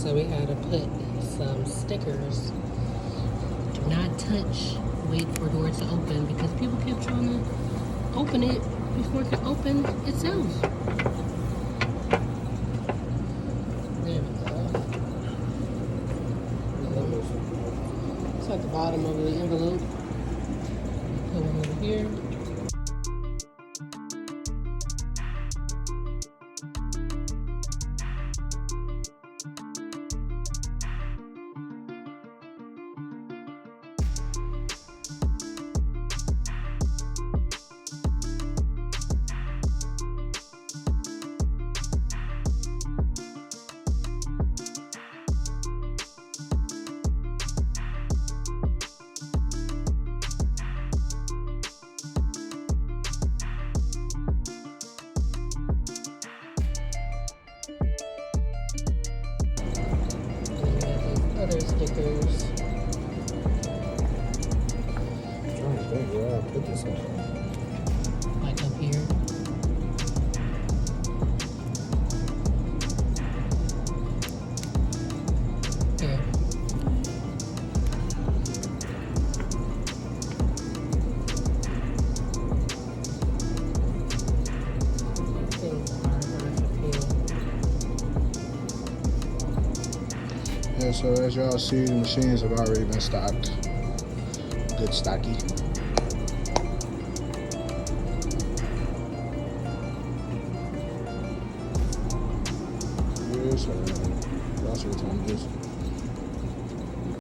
So we had to put some stickers. Do not touch. Wait for doors to open because people kept trying to open it before it could open itself. There we go. It's at the bottom of the envelope. Put one over here. Other stickers. I'm trying to think where I put this on. Like up here. Here. Yeah, so as y'all see, the machines have already been stocked. Good stocky. Yes, y'all see what time it is.